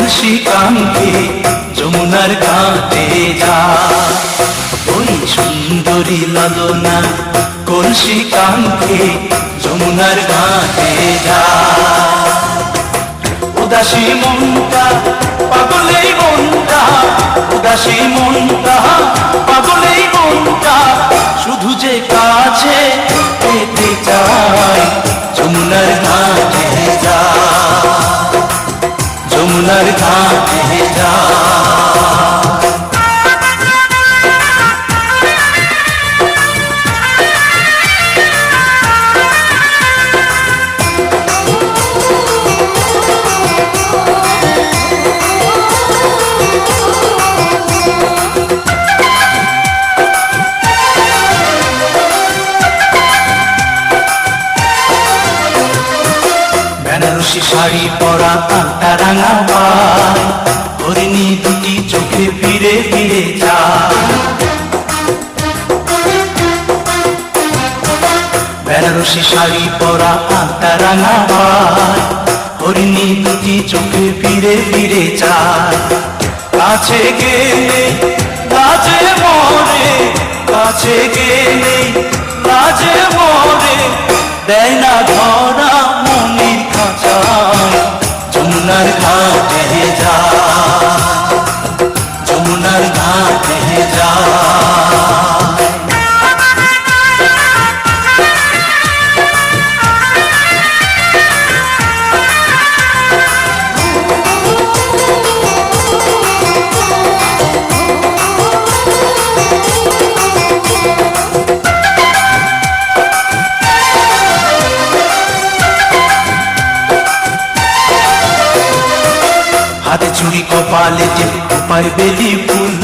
কলসি কাঙ্ক্ষে যমুনার ঘাটে যা। ওই সুন্দরী লালনা কলসি কাঙ্ক্ষে যমুনার ঘাটে যা। উদাসী মনটা পাগলেই মনটা, উদাসী মনটা পাগলেই মনটা, শুধু যে কাছে পেতে চায় যমুনার ঘাটে যা, যমুনার ঘাটে যা। বেনারসি শাড়ি পরা আলতা রাঙা পায়, হরিণী দুটি চোখে ফিরে ফিরে যায়। বেনারসি শাড়ি পরা আলতা রাঙা পায়, হরিণী দুটি চোখে ফিরে ফিরে যায়। কাছে গেলে লাজে মরে, কাছে গেলে লাজে মরে, দেয় না ধরা মনির খাঁচায় যমুনার ঘাটে যা, যমুনার ঘাটে যা। হাতে চুড়ি কপালে টিপায় বেলি ফুল,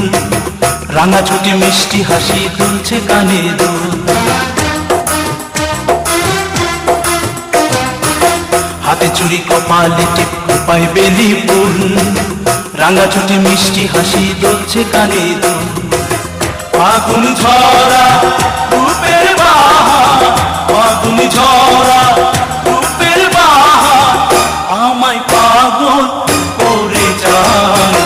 রাঙা ছুটি মিষ্টি হাসি দুলছে কানে দুল। হাতে চুড়ি কপালে টিপায় বেলি ফুল, রাঙা ছুটি মিষ্টি হাসি দুলছে কানে দুল। ফাগুন ঝরা রূপের বাহার, ফাগুন ঝরা রূপের বাহার, আমায় পাগল করে যায়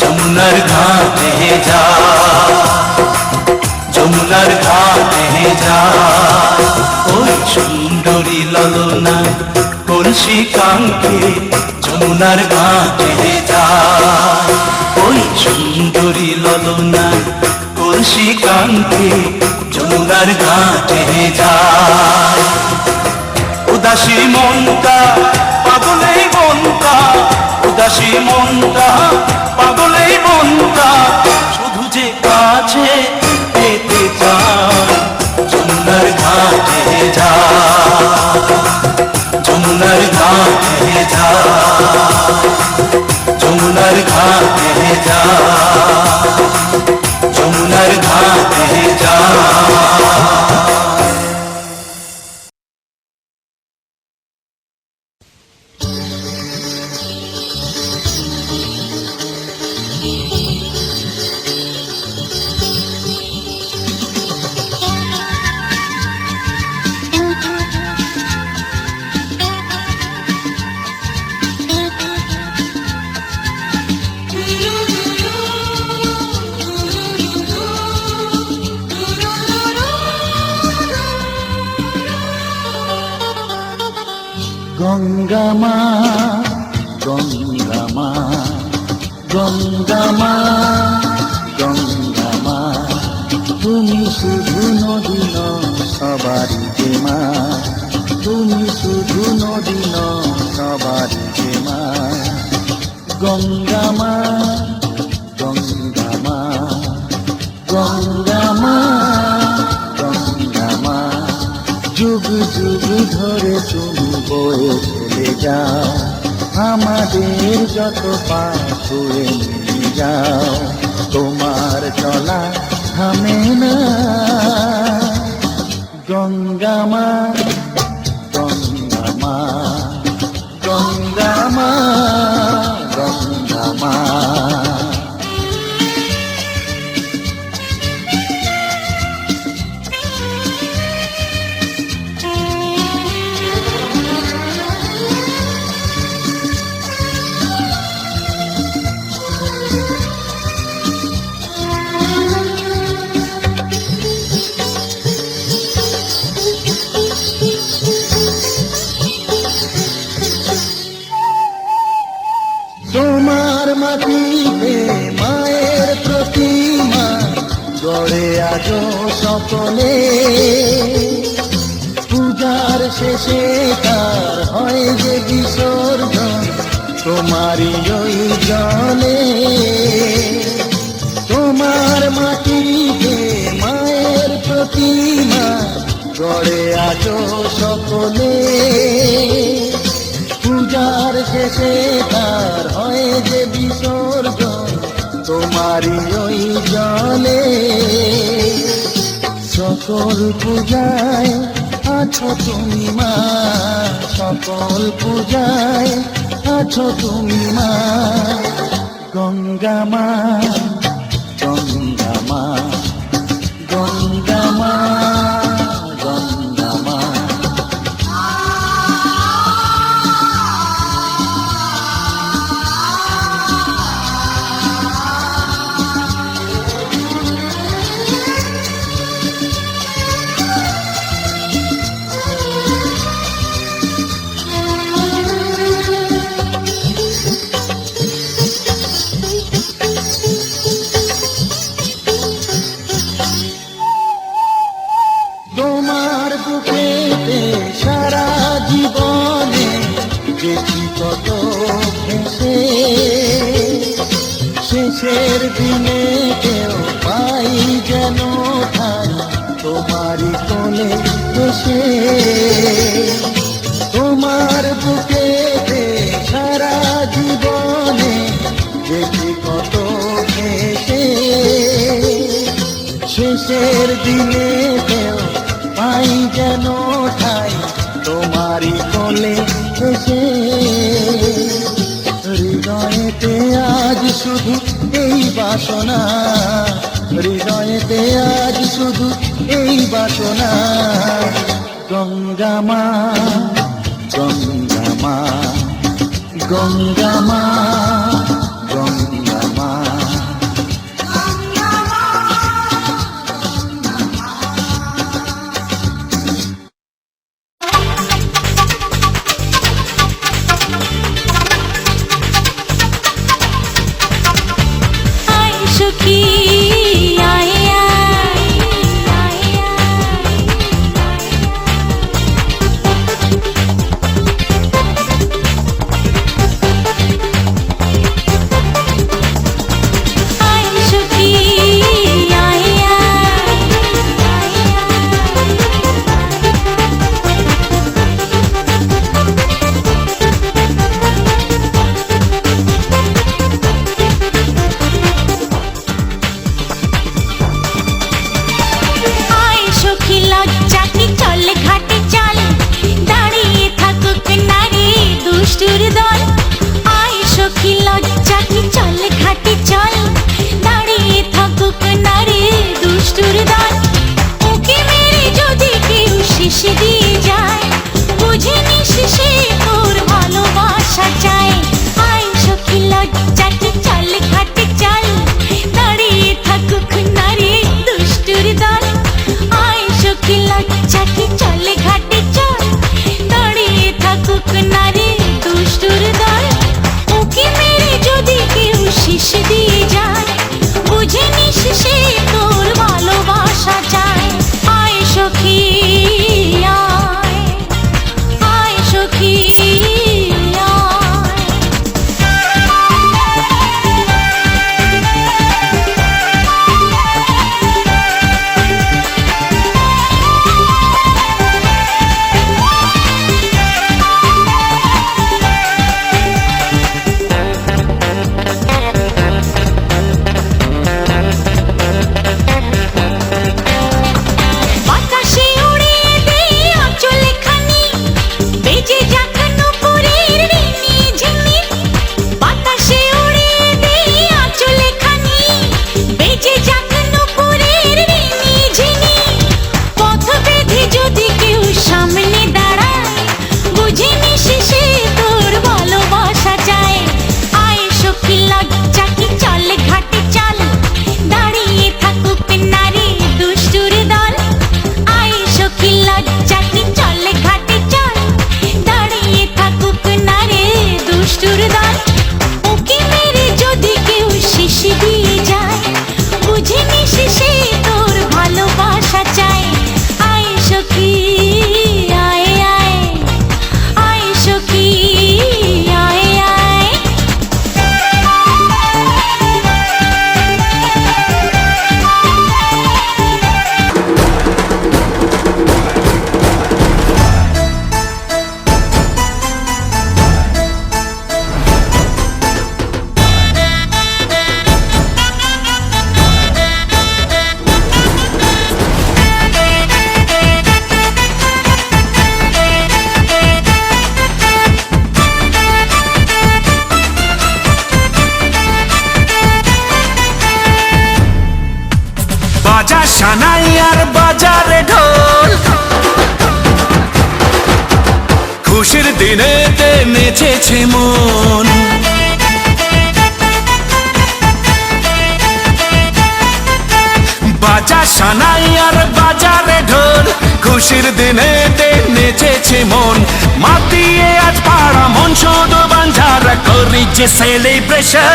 যমুনার ঘাটে যা, যমুনার ঘাটে যা। ওই সুন্দরী লালনা কলসি কাঙ্ক্ষে যমুনার ঘাটে যা। ওই সুন্দরী লালনা কলসি কাঙ্ক্ষে যমুনার ঘাটে যা। উদাসী মনটা পাগলেই মনটা, উদাসী মনটা পাগলেই মনটা, শুধু যে কাছে পেতে চায় যমুনার ঘাটে যা, যমুনার ঘাটে যা, যমুনার ঘাটে যা, যমুনার ঘাটে যা। গঙ্গা মা, গঙ্গা মা, গঙ্গা মা, গঙ্গা মা, তুমি শুধু নদী নও সবারই যে মা, তুমি শুধু নদী নও সবারই যে মা। গঙ্গা মা, গঙ্গা মা, গঙ্গা মা, গঙ্গা মা, যুগ যুগ ধরে তুমি বয়ে চলে যাও, আমাদের যত পাপ ছুঁয়ে নিয়ে যাও। তোমার চলা থামে না গঙ্গা মা, গঙ্গা মা, গঙ্গা মা, গঙ্গা মা। মাটিতে মায়ের প্রতিমা গড়ে আজো সকলে। পূজার শেষে তার হয় যে বিসর্জন তোমারই ওই জলে। তোমার মাটিতে মায়ের প্রতিমা গড়ে আজো সকলে। পূজার শেষে তার হয় যে বিসর্জন তোমারই ওই জলে। সকল পূজায় আছো তুমি মা, সকল পূজায় আছো তুমি মা। গঙ্গা মা, গঙ্গা মা, গঙ্গা মা, গঙ্গা মা। তোমার বুকেতে সারা জীবনে গেছি কত ভেসে। শেষের দিনে কেউ পাই যেন ঠাই তোমারই কোলে বসে। তোমার বুকেতে সারা জীবনে গেছি কত ভেসে। শেষের দিনে কেউ পাই যেন ঠাই তোমারই কোলে এসে। হৃদয়েতে আজ শুধু এই বাসনা, হৃদয়েতে আজ শুধু এই বাসনা। গঙ্গা মা, গঙ্গা মা, গঙ্গা মা, গঙ্গা মা। সখী আয় বাতাসে উড়িয়ে দে আঁচলখানি, বেজে যাক দিনেতে নেচেছে মন। বাজা সানাই আর বাজারে ঢোল, খুশির দিনেতে নেচেছে মন। মাতিয়ে আজ পাড়া মন শুধু বাঞ্ঝারা করি যে সেলিব্রেশন।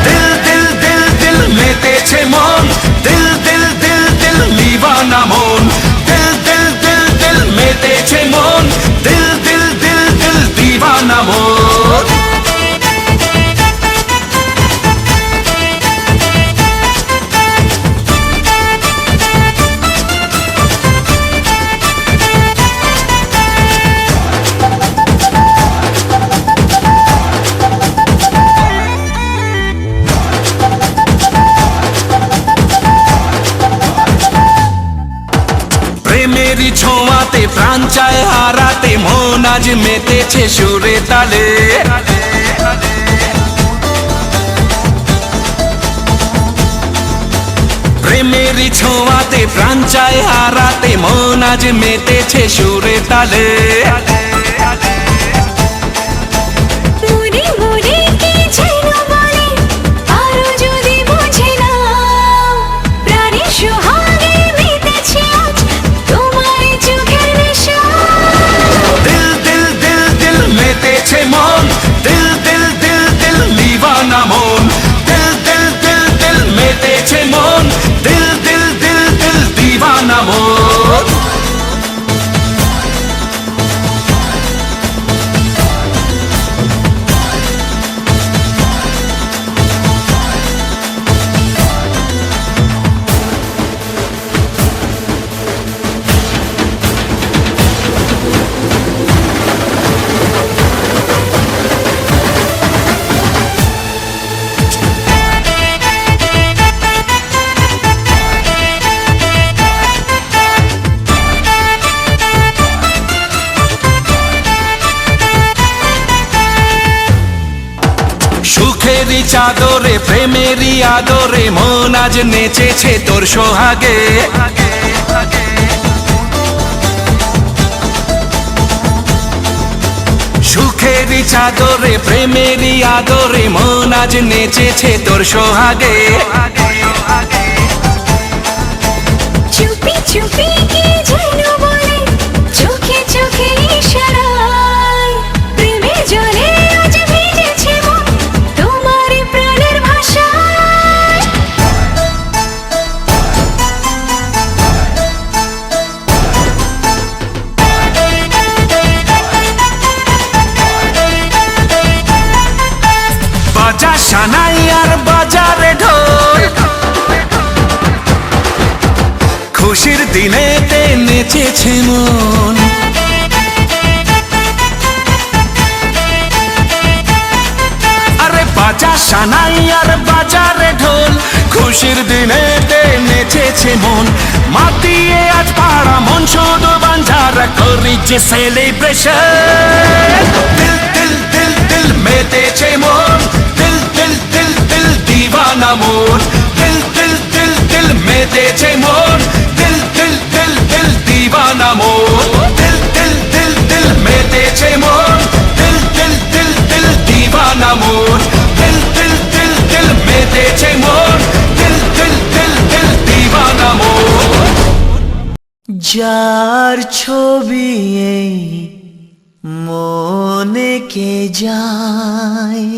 দিল দিল দিল দিল মেতেছে মন, দিল দিল দিল দিল দিওয়ানা মন। দিল দিল দিল দিল মেতেছে মন, দিল দিল দিল দিল দিওয়ানা মন। প্রেমেরই ছোঁয়াতে প্রাণ চায় হারাতে, মন আজ মেতেছে সুরে তালে। প্রেমেরই ছোঁয়াতে প্রাণ চায় হারাতে, মন আজ মেতেছে সুরে তালে। মনে মনে কি যেন বলে, আরো যদি বুঝে না, প্রাণের সোহাগে মেতেছে আজ তোমার চোখের নেশা। দিল দিল দিল দিল মেতেছে মন, দিল দিল দিল দিল দিওয়ানা মন। দিল দিল দিল দিল মেতেছে মন, দিল দিল দিল দিল দিওয়ানা মন। সুখেরই চাদরে প্রেমেরই আদরে, মন আজ নেচেছে তোর সোহাগে। সুখেরই চাদরে প্রেমেরই আদরে, মন আজ নেচেছে তোর সোহাগে। চুপি চুপি কি যেন বলে, চোখে চোখে ইশারায়, প্রেমের জলে আজ ভিজেছে মন তোমার প্রাণের ভাষায়। বাজা সানাই আর বাজারে ঢোল, খুশির দিনেতে নেচেছে মন। আরে বাজা সানাই আর বাজারে ঢোল, খুশির দিনেতে নেচেছে মন। মাতিয়ে আজ পাড়া মন শুধু বাঞ্ঝারা করি যে সেলিব্রেশন। দিল দিল দিল দিল মেতেছে মন, দিল দিল দিল দিল দিওয়ানা মন। দিল দিল দিল দিল মেতেছে মন, দিল দিল দিল দিল দিওয়ানা মন। দিল দিল দিল দিল মেতেছে মন, দিল দিল দিল দিল দিওয়ানা মন। দিল দিল দিল দিল মেতেছে মন, দিল দিল দিল দিল দিওয়ানা মন। যার ছবি এই মনে কে যায়,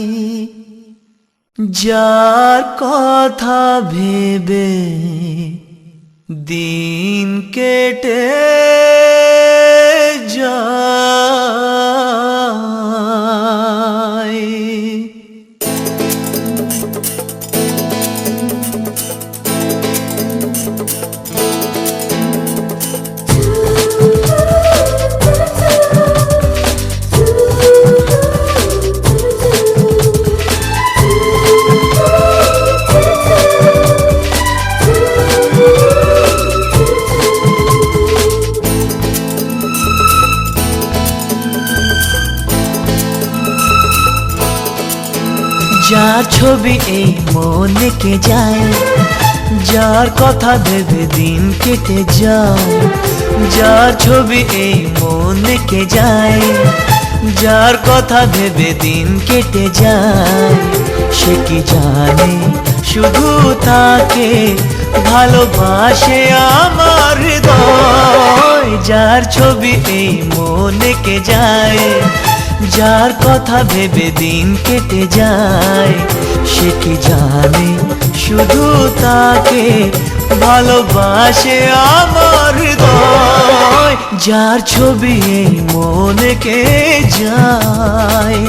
যার কথা ভেবে দিন কেটে যায়। যার ছবি এই মনে কে যায়, যার কথা ভেবে দিন কেটে যায়। যার ছবি এই মন কে যায়, যার কথা ভেবে দিন কেটে যায়, সে কি জানে শুধু তাকে ভালোবাসে আমার হৃদয়। যার ছবি এই মন কে যায়, যার কথা ভেবে দিন কেটে যায়, সে কি জানে শুধু তাকে ভালোবাসে আমার হৃদয়। যার ছবি এই মনে কে যায়।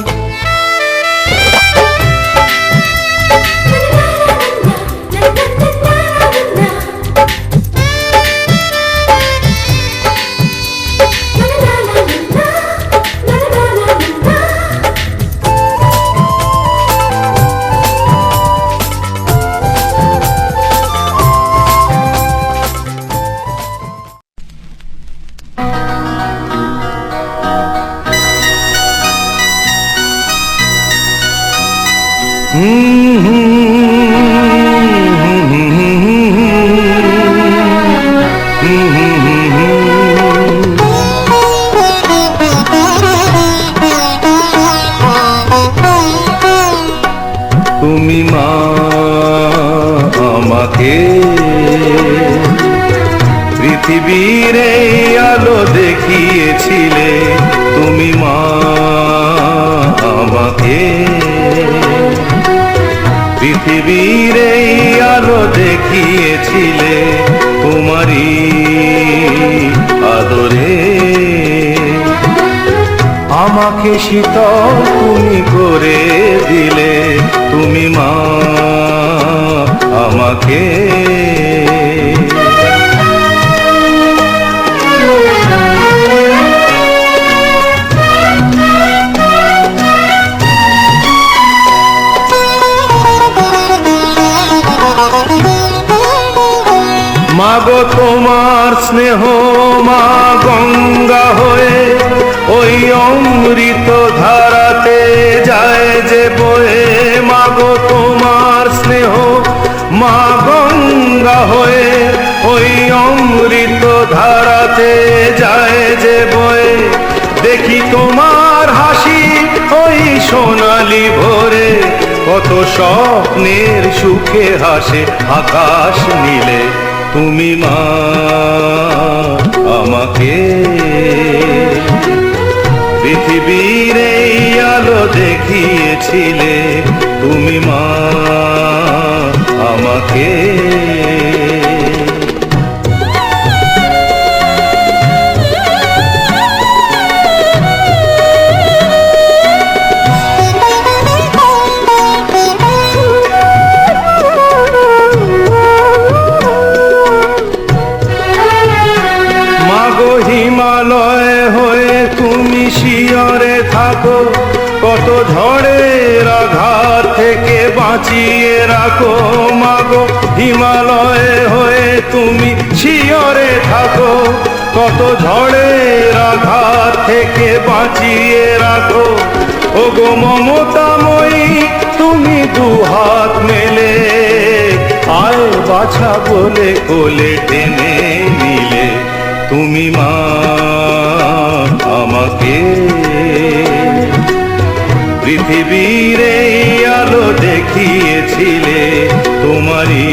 তুমি মা আমাকে পৃথিবীর এই আলো দেখিয়েছিলে, তুমি মা আমাকে পৃথিবীর এই আলো দেখিয়েছিলে, তোমারই আদরে আমাকে শীতল তুমি করে দিলে, তুমি মা আমাকে। মাগো তোমার স্নেহ মা গঙ্গা হয়ে ওই অমৃত ধারাতে যায় যে বয়ে, মাগো তোমার স্নেহ মা গঙ্গা হয়ে ওই অমৃত ধারাতে যায় যে বয়ে। দেখি তোমার হাসি ওই সোনালি ভোরে, কত স্বপ্নের সুখে হাসে আকাশ নীলে, তুমি মা আমাকে পৃথিবীর এই আলো দেখিয়েছিলে, তুমি মা আমাকে। মাগো হিমালয় হয়ে তুমি শিয়রে থাকো, কত ঝড়ের আঘাত থেকে বাঁচিয়ে রাখো। মাগো হিমালয় হয়ে তুমি শিয়রে থাকো, কত ঝড়ের আঘাত থেকে বাঁচিয়ে রাখো। ওগো মমতাময়ী তুমি দুহাত মেলে, আয় বাছা বলে কোলে টেনে নিলে, তুমি মা আমাকে পৃথিবীর এই আলো দেখিয়েছিলে, তোমারই